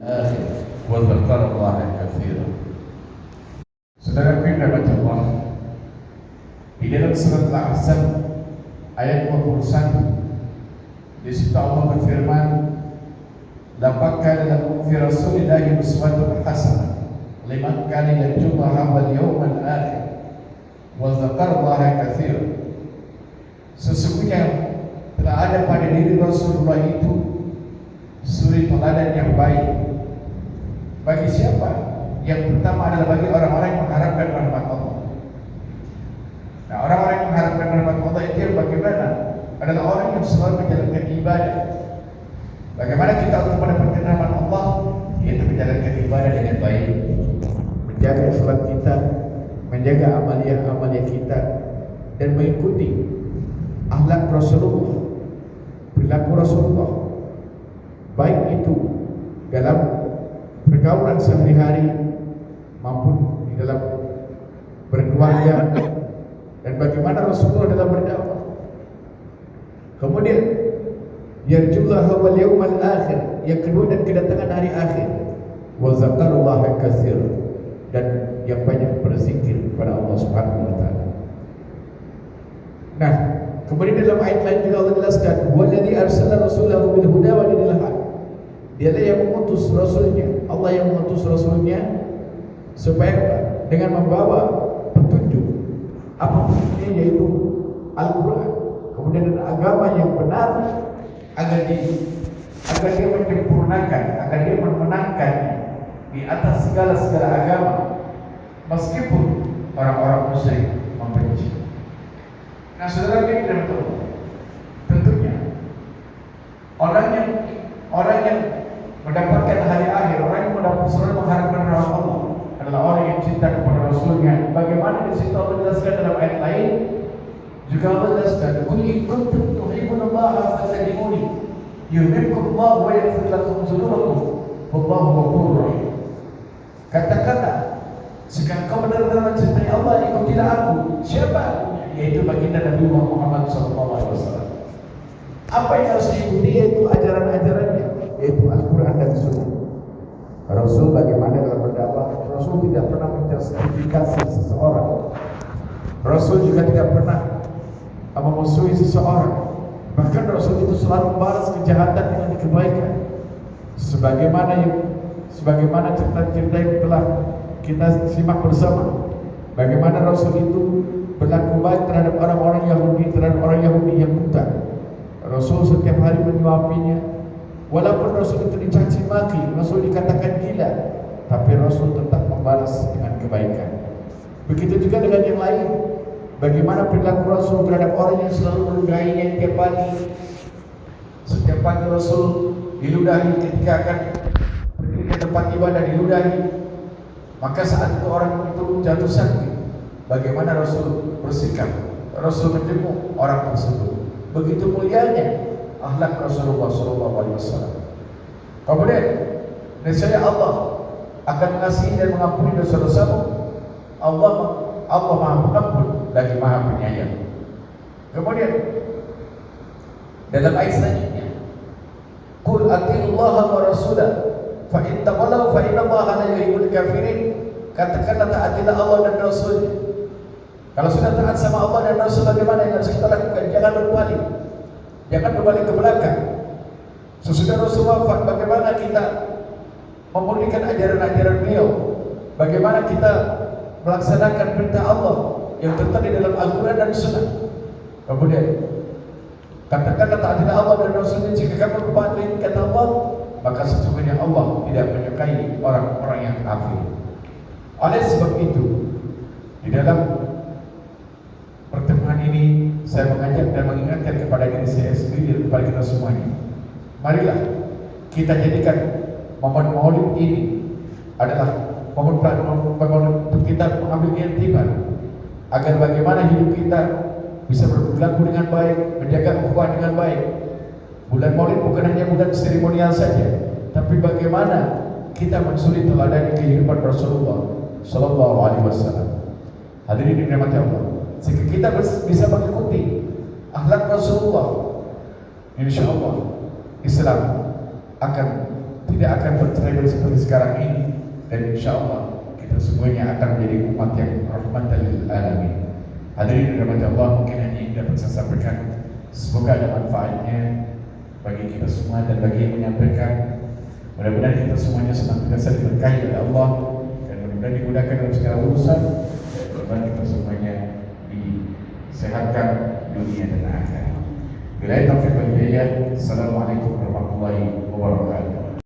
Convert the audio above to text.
akhir wa dzakarallaha katsiran. Saudara rahmat Allah, di dalam surat Al-Ahzab ayat 21 di situ Allah berfirman, laqad kana lakum fi rasulillahi uswatun hasanah liman kana yarjullaha wal yawmal akhir wa dzakarallaha katsiran. Sesungguhnya telah ada pada diri Rasulullah itu suri teladan yang baik. Bagi siapa? Yang pertama adalah bagi orang-orang yang mengharapkan rahmat Allah. Nah, orang-orang yang mengharapkan rahmat Allah itu yang bagaimana? Adalah orang yang selalu menjalankan ibadah. Bagaimana kita untuk mendapatkan rahmat Allah? Yaitu menjalankan ibadah dengan baik, menjaga salat kita, menjaga amalia-amalia kita, dan mengikuti akhlak Rasulullah, perilaku Rasulullah, baik itu dalam pergaulan sehari-hari maupun di dalam berkeluarga, dan bagaimana Rasulullah dalam berdakwah. Kemudian yarjullaha wal yawmal akhir, yang kedua, dan kedatangan hari akhir, wa dzakarallaha katsiran, dan yang banyak berzikir kepada Allah Subhanahu wa taala. Nah, kemudian dalam ayat lain juga Allah jelaskan, walladzi arsala rasulahu bil huda wa dinil haq. Dialah yang mengutus rasulnya, Allah yang mengutus rasulnya supaya dengan membawa petunjuk apa petunjuknya, yaitu Al-Qur'an, kemudian agama yang benar, agar dia menyempurnakan, agar dia memenangkan di atas segala agama, meskipun orang-orang musyrik membenci. Nah, saudara kita tentunya orang yang mendapatkan hari akhir, orang yang selalu mengharapkan rahmat Allah adalah orang yang cinta kepada Rasulnya. Bagaimana di situ Allah jelaskan dalam ayat lain, juga Allah jelaskan, qul in kuntum tuhibbunallaha fattabi'uni yuhibbukumullah wa yaghfir lakum dzunubakum wallahu ghafurur rahim. Katakanlah, jika kau benar-benar mencintai Allah, ikutilah aku. Siapa? Yaitu baginda Nabi Muhammad SAW. Apa yang harus diikuti? Yaitu ajaran-ajarannya, yaitu Al-Quran dan Sunnah. Rasul bagaimana dalam berdakwah? Rasul tidak pernah menjustifikasi seseorang. Rasul juga tidak pernah memusuhi seseorang. Bahkan Rasul itu selalu membalas kejahatan dengan kebaikan. Sebagaimana cerita-cerita yang telah kita simak bersama, bagaimana Rasul itu berlaku baik terhadap orang-orang Yahudi, terhadap orang Yahudi yang buta. Rasul setiap hari menyuapinya. Walaupun Rasul itu dicaci maki, Rasul dikatakan gila, tapi Rasul tetap membalas dengan kebaikan. Begitu juga dengan yang lain. Bagaimana perilaku Rasul terhadap orang yang selalu meludahinya setiap pagi. Setiap pagi Rasul diludahi ketika akan pergi ke tempat ibadah, diludahi. Maka saat itu orang itu jatuh sakit, bagaimana Rasul bersikap? Rasul menjenguk orang tersebut. Begitu mulianya akhlak Rasulullah SAW. Kemudian niscaya Allah akan mengasihi dan mengampuni dosa-dosamu. Allah Maha Pengampun lagi Maha Penyayang. Kemudian dalam ayat selanjutnya, qul atiullaha wa rasulah fa in tawallaw fa innallaha la yuhibbul kafirin. Katakanlah, taatilah Allah dan Rasulnya. Kalau sudah taat sama Allah dan Rasul, bagaimana yang harus kita lakukan? Jangan berpaling, jangan berbalik ke belakang. Sesudah Rasul wafat, bagaimana kita memurnikan ajaran-ajaran beliau? Bagaimana kita melaksanakan perintah Allah yang tertera di dalam Al-Quran dan Sunnah? Kemudian katakanlah, taatilah Allah dan Rasulnya. Jika kamu berpaling, kata Allah, maka sesungguhnya Allah tidak menyukai orang-orang yang kafir. Oleh sebab itu, di dalam pertemuan ini saya mengajak dan mengingatkan kepada diri saya sendiri dan kepada kita semuanya, marilah kita jadikan momen Maulid ini adalah momen untuk kita mengambil keyakinan agar bagaimana hidup kita bisa berlaku dengan baik, menjaga ukhuwah dengan baik. Bulan Maulid bukan hanya bulan seremonial saja, tapi bagaimana kita mensuri teladan kehidupan Rasulullah Sallallahu Alaihi Wasallam. Hadirin dirahmati Allah, jika kita bisa mengikuti akhlak Rasulullah, insya Allah Islam akan tidak akan bercerai seperti sekarang ini, dan insya Allah kita semuanya akan menjadi umat yang rahmatan lil alamin. Hadirin rahmat Allah, mungkin hanya ini dapat saya sampaikan. Semoga ada manfaatnya bagi kita semua dan bagi yang menyampaikan. Mudah-mudahan kita semuanya senantiasa diberkahi oleh Allah dan mudah-mudahan dimudahkan dalam segala urusan. Dan mudah-mudahan kita semuanya disehatkan dunia dan akhirat. Bila taufiq wal hidayah. Assalamualaikum warahmatullahi wabarakatuh.